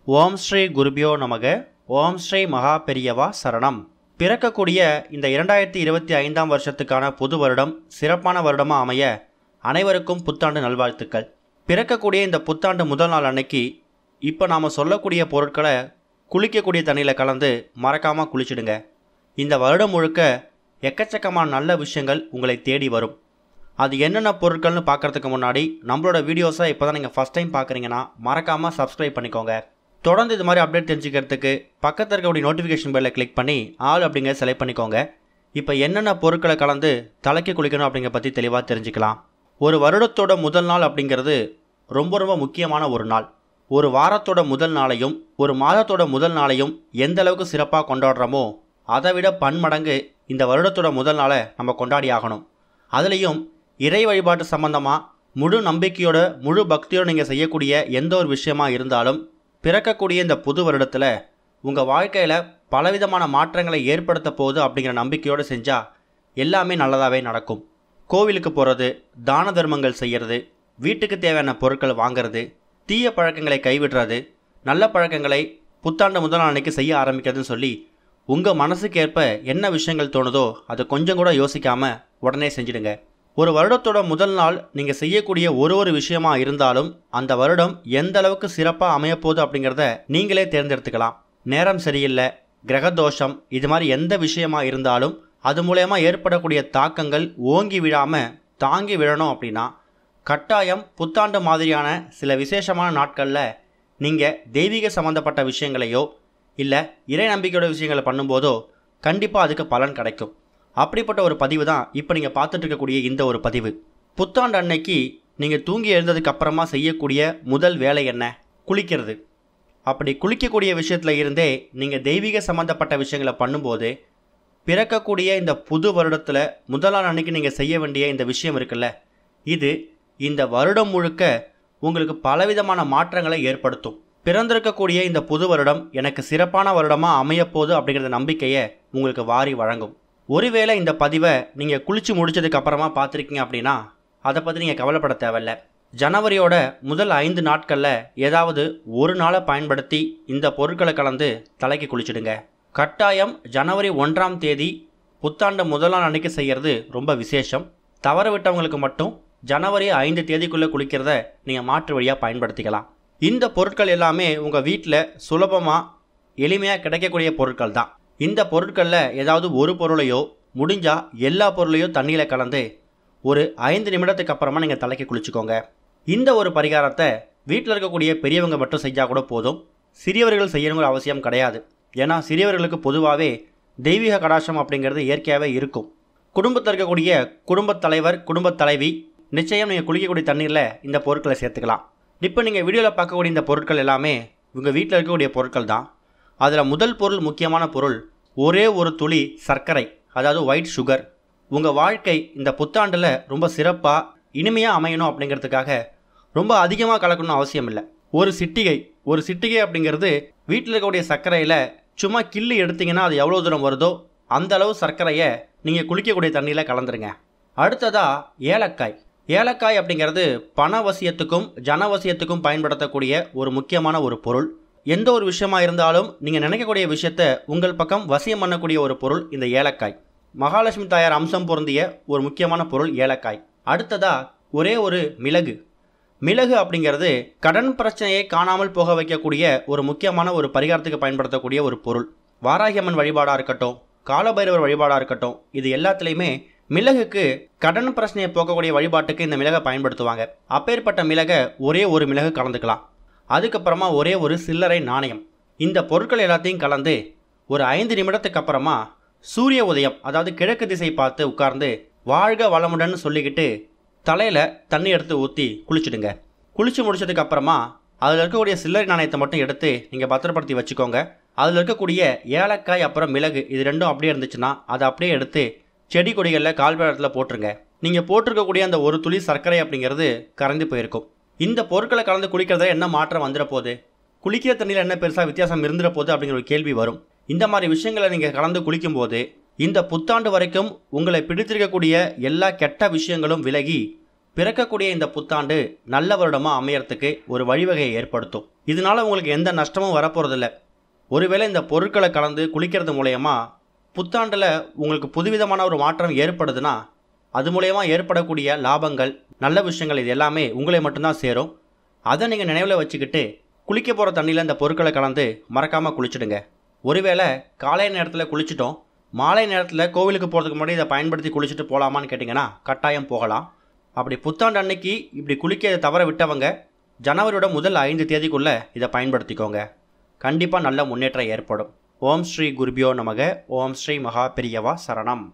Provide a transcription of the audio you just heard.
ஓம் ஸ்ரீ குருபியோ நமக. ஓம் ஸ்ரீ மகா பெரியவா சரணம். பிறக்கக்கூடிய இந்த 2025 வருஷத்துக்கான புது வருடம் சிறப்பான வருடமாக அமைய அனைவருக்கும் புத்தாண்டு நல்வாழ்த்துக்கள். பிறக்கக்கூடிய இந்த புத்தாண்டு முதல் நாள் அன்னைக்கு இப்போ நாம் சொல்லக்கூடிய பொருட்களை குளிக்கக்கூடிய தண்ணியில் கலந்து மறக்காமல் குளிச்சிடுங்க. இந்த வருடம் முழுக்க எக்கச்சக்கமான நல்ல விஷயங்கள் உங்களை தேடி வரும். அது என்னென்ன பொருட்கள்னு பார்க்குறதுக்கு முன்னாடி நம்மளோட வீடியோஸை இப்போ தான் நீங்கள் ஃபஸ்ட் டைம் பார்க்குறீங்கன்னா மறக்காமல் சப்ஸ்கிரைப் பண்ணிக்கோங்க. தொடர்ந்து இது மாதிரி அப்டேட் தெரிஞ்சுக்கிறதுக்கு பக்கத்தில் இருக்கக்கூடிய நோட்டிஃபிகேஷன் பெல்லை கிளிக் பண்ணி ஆல் அப்படிங்கிற செலக்ட் பண்ணிக்கோங்க. இப்போ என்னென்ன பொருட்களை கலந்து தலைக்கு குளிக்கணும் அப்படிங்கிற பற்றி தெளிவாக தெரிஞ்சுக்கலாம். ஒரு வருடத்தோட முதல் நாள் அப்படிங்கிறது ரொம்ப முக்கியமான ஒரு நாள். ஒரு வாரத்தோட முதல் நாளையும் ஒரு மாதத்தோட முதல் நாளையும் எந்த அளவுக்கு சிறப்பாக கொண்டாடுறோமோ அதை விட பன்மடங்கு இந்த வருடத்தோட முதல் நாளை நம்ம கொண்டாடி ஆகணும். அதுலேயும் இறை வழிபாட்டு சம்பந்தமாக முழு நம்பிக்கையோட முழு பக்தியோடு நீங்கள் செய்யக்கூடிய எந்த ஒரு விஷயமா இருந்தாலும் பிறக்கக்கூடிய இந்த புது வருடத்தில் உங்கள் வாழ்க்கையில் பலவிதமான மாற்றங்களை ஏற்படுத்த போகுது அப்படிங்கிற நம்பிக்கையோடு செஞ்சால் எல்லாமே நல்லதாகவே நடக்கும். கோவிலுக்கு போகிறது, தான தர்மங்கள் செய்கிறது, வீட்டுக்கு தேவையான பொருட்கள் வாங்கிறது, தீய பழக்கங்களை கைவிடுறது, நல்ல பழக்கங்களை புத்தாண்டு முதல் நாளைக்கு செய்ய ஆரம்பிக்கிறதுன்னு சொல்லி உங்கள் மனசுக்கு ஏற்ப என்ன விஷயங்கள் தோணுதோ அதை கொஞ்சம் கூட யோசிக்காமல் உடனே செஞ்சிடுங்க. ஒரு வருடத்தோட முதல் நாள் நீங்கள் செய்யக்கூடிய ஒரு விஷயமா இருந்தாலும் அந்த வருடம் எந்த அளவுக்கு சிறப்பாக அமையப்போகுது அப்படிங்கிறத நீங்களே தேர்ந்தெடுத்துக்கலாம். நேரம் சரியில்லை, கிரகதோஷம், இது மாதிரி எந்த விஷயமா இருந்தாலும் அது மூலயமா ஏற்படக்கூடிய தாக்கங்கள் ஓங்கி விழாமல் தாங்கி விழணும் அப்படின்னா கட்டாயம் புத்தாண்டு மாதிரியான சில விசேஷமான நாட்களில் நீங்கள் தெய்வீக சம்மந்தப்பட்ட விஷயங்களையோ இல்லை இறை நம்பிக்கையோட விஷயங்களை பண்ணும்போதோ கண்டிப்பாக அதுக்கு பலன் கிடைக்கும். அப்படிப்பட்ட ஒரு பதிவு தான் இப்போ நீங்கள் பார்த்துட்டு இருக்கக்கூடிய இந்த ஒரு பதிவு. புத்தாண்டு அன்னைக்கு நீங்கள் தூங்கி எழுந்ததுக்கு அப்புறமா செய்யக்கூடிய முதல் வேலை என்ன? குளிக்கிறது. அப்படி குளிக்கக்கூடிய விஷயத்தில் இருந்தே நீங்கள் தெய்வீக சம்மந்தப்பட்ட விஷயங்களை பண்ணும்போது பிறக்கக்கூடிய இந்த புது வருடத்தில் முதல் நாள் அன்னைக்கு நீங்கள் செய்ய வேண்டிய இந்த விஷயம் இருக்குல்ல, இது இந்த வருடம் முழுக்க உங்களுக்கு பலவிதமான மாற்றங்களை ஏற்படுத்தும். பிறந்திருக்கக்கூடிய இந்த புது வருடம் எனக்கு சிறப்பான வருடமாக அமையப்போகுது அப்படிங்கிற நம்பிக்கையை உங்களுக்கு வாரி வழங்கும். ஒருவேளை இந்த பதிவை நீங்கள் குளித்து முடித்ததுக்கு அப்புறமா பார்த்துருக்கீங்க அப்படின்னா அதை பற்றி நீங்கள் கவலைப்பட தேவையில்லை. ஜனவரியோட முதல் 5 நாட்களில் ஏதாவது ஒரு நாளை பயன்படுத்தி இந்த பொருட்களை கலந்து தலைக்கு குளிச்சுடுங்க. கட்டாயம் ஜனவரி 1ஆம் தேதி புத்தாண்டு முதல் நாள் அன்னைக்கு செய்கிறது ரொம்ப விசேஷம். தவற விட்டவங்களுக்கு மட்டும் ஜனவரி 5 தேதிக்குள்ளே குளிக்கிறத நீங்கள் மாற்று வழியாக பயன்படுத்திக்கலாம். இந்த பொருட்கள் எல்லாமே உங்கள் வீட்டில் சுலபமாக எளிமையாக கிடைக்கக்கூடிய பொருட்கள் தான். இந்த பொருட்களில் ஏதாவது ஒரு பொருளையோ முடிஞ்சால் எல்லா பொருளையோ தண்ணியில் கலந்து ஒரு 5 நிமிடத்துக்கு அப்புறமா நீங்கள் தலைக்கு குளிச்சுக்கோங்க. இந்த ஒரு பரிகாரத்தை வீட்டில் இருக்கக்கூடிய பெரியவங்க மட்டும் செஞ்சால் கூட போதும். சிறியவர்கள் செய்யணுங்கிற அவசியம் கிடையாது. ஏன்னா சிறியவர்களுக்கு பொதுவாகவே தெய்வீக கடாட்சம் அப்படிங்கிறது இயற்கையாகவே இருக்கும். குடும்பத்தில் இருக்கக்கூடிய குடும்பத் தலைவர் குடும்பத் தலைவி நிச்சயம் நீங்கள் குளிக்கக்கூடிய தண்ணீரில் இந்த பொருட்களை சேர்த்துக்கலாம். இப்போ நீங்கள் வீடியோவில் பார்க்கக்கூடிய இந்த பொருட்கள் எல்லாமே உங்கள் வீட்டில் இருக்கக்கூடிய பொருட்கள் தான். அதில் முதல் பொருள், முக்கியமான பொருள், ஒரே ஒரு துளி சர்க்கரை, அதாவது ஒயிட் சுகர். உங்கள் வாழ்க்கை இந்த புத்தாண்டில் ரொம்ப சிறப்பாக இனிமையாக அமையணும் அப்படிங்கிறதுக்காக ரொம்ப அதிகமாக கலக்கணும்னு அவசியம் இல்லை. ஒரு சிட்டிகை அப்படிங்கிறது வீட்டில் இருக்கக்கூடிய சர்க்கரையில் சும்மா கிள்ளி எடுத்திங்கன்னா அது எவ்வளோ தூரம் வருதோ அந்த அளவு சர்க்கரையை நீங்கள் குளிக்கக்கூடிய தண்ணியில் கலந்துருங்க. அடுத்ததாக ஏலக்காய் அப்படிங்கிறது பணவசியத்துக்கும் ஜனவசியத்துக்கும் பயன்படுத்தக்கூடிய ஒரு முக்கியமான ஒரு பொருள். எந்த ஒரு விஷயமா இருந்தாலும் நீங்கள் நினைக்கக்கூடிய விஷயத்தை உங்கள் பக்கம் வசியம் பண்ணக்கூடிய ஒரு பொருள் இந்த ஏலக்காய். மகாலட்சுமி தாயார் அம்சம் பொருந்திய ஒரு முக்கியமான பொருள் ஏலக்காய். அடுத்ததாக ஒரே ஒரு மிளகு அப்படிங்கிறது கடன் பிரச்சனையை காணாமல் போக வைக்கக்கூடிய ஒரு முக்கியமான ஒரு பரிகாரத்துக்கு பயன்படுத்தக்கூடிய ஒரு பொருள். வாராகியம்மன் வழிபாடாக இருக்கட்டும், காலபைரவர் வழிபாடாக இருக்கட்டும், இது எல்லாத்துலேயுமே மிளகுக்கு கடன் பிரச்சனையை போக்கக்கூடிய வழிபாட்டுக்கு இந்த மிளகை பயன்படுத்துவாங்க. அப்பேற்பட்ட மிளகை ஒரே ஒரு மிளகு கலந்துக்கலாம். அதுக்கப்புறமா ஒரே ஒரு சில்லறை நாணயம். இந்த பொருட்கள் எல்லாத்தையும் கலந்து ஒரு 5 நிமிடத்துக்கு அப்புறமா சூரிய உதயம், அதாவது கிழக்கு திசை பார்த்து உட்கார்ந்து வாழ்க வளமுடன் சொல்லிக்கிட்டு தலையில் தண்ணி எடுத்து ஊற்றி குளிச்சுடுங்க. குளித்து முடிச்சதுக்கு அப்புறமா அதில் இருக்கக்கூடிய சில்லறை நாணயத்தை மட்டும் எடுத்து நீங்கள் பத்திரப்படுத்தி வச்சுக்கோங்க. அதில் இருக்கக்கூடிய ஏலக்காய் அப்புறம் மிளகு இது ரெண்டும் அப்படியே இருந்துச்சுன்னா அதை அப்படியே எடுத்து செடி கொடிகளில் கால்பழத்தில் போட்டுருங்க. நீங்கள் போட்டிருக்கக்கூடிய அந்த ஒரு துளி சர்க்கரை அப்படிங்கிறது கரைந்து போயிருக்கும். இந்த பொருட்களை கலந்து குளிக்கிறத என்ன மாற்றம் வந்துட போகுது, குளிக்கிற தண்ணியில் என்ன பெருசாக வித்தியாசம் இருந்துட போகுது அப்படிங்கிற ஒரு கேள்வி வரும். இந்த மாதிரி விஷயங்களை நீங்கள் கலந்து குளிக்கும்போது இந்த புத்தாண்டு வரைக்கும் உங்களை பிடித்திருக்கக்கூடிய எல்லா கெட்ட விஷயங்களும் விலகி பிறக்கக்கூடிய இந்த புத்தாண்டு நல்ல வருடமாக அமையறதுக்கு ஒரு வழிவகையை ஏற்படுத்தும். இதனால உங்களுக்கு எந்த நஷ்டமும் வரப்போகிறதில்ல. ஒருவேளை இந்த பொருட்களை கலந்து குளிக்கிறது மூலயமா புத்தாண்டில் உங்களுக்கு புதுவிதமான ஒரு மாற்றம் ஏற்படுதுன்னா அது மூலயமா ஏற்படக்கூடிய லாபங்கள், நல்ல விஷயங்கள் இது எல்லாமே உங்களை மட்டும்தான் சேரும். அதை நீங்கள் நினைவில் வச்சுக்கிட்டு குளிக்க போகிற தண்ணியில் இந்த பொருட்களை கலந்து மறக்காமல் குளிச்சுடுங்க. ஒருவேளை காலை நேரத்தில் குளிச்சிட்டோம், மாலை நேரத்தில் கோவிலுக்கு போகிறதுக்கு முன்னாடி இதை பயன்படுத்தி குளிச்சுட்டு போகலாமான்னு கேட்டிங்கன்னா கட்டாயம் போகலாம். அப்படி புத்தாண்டு அன்னைக்கு இப்படி குளிக்க தவற விட்டவங்க ஜனவரியோட முதல் 5 தேதிக்குள்ளே இதை பயன்படுத்திக்கோங்க. கண்டிப்பாக நல்ல முன்னேற்றம் ஏற்படும். ஓம் ஸ்ரீ குருபியோ நமக. ஓம் ஸ்ரீ மகா பெரியவா சரணம்.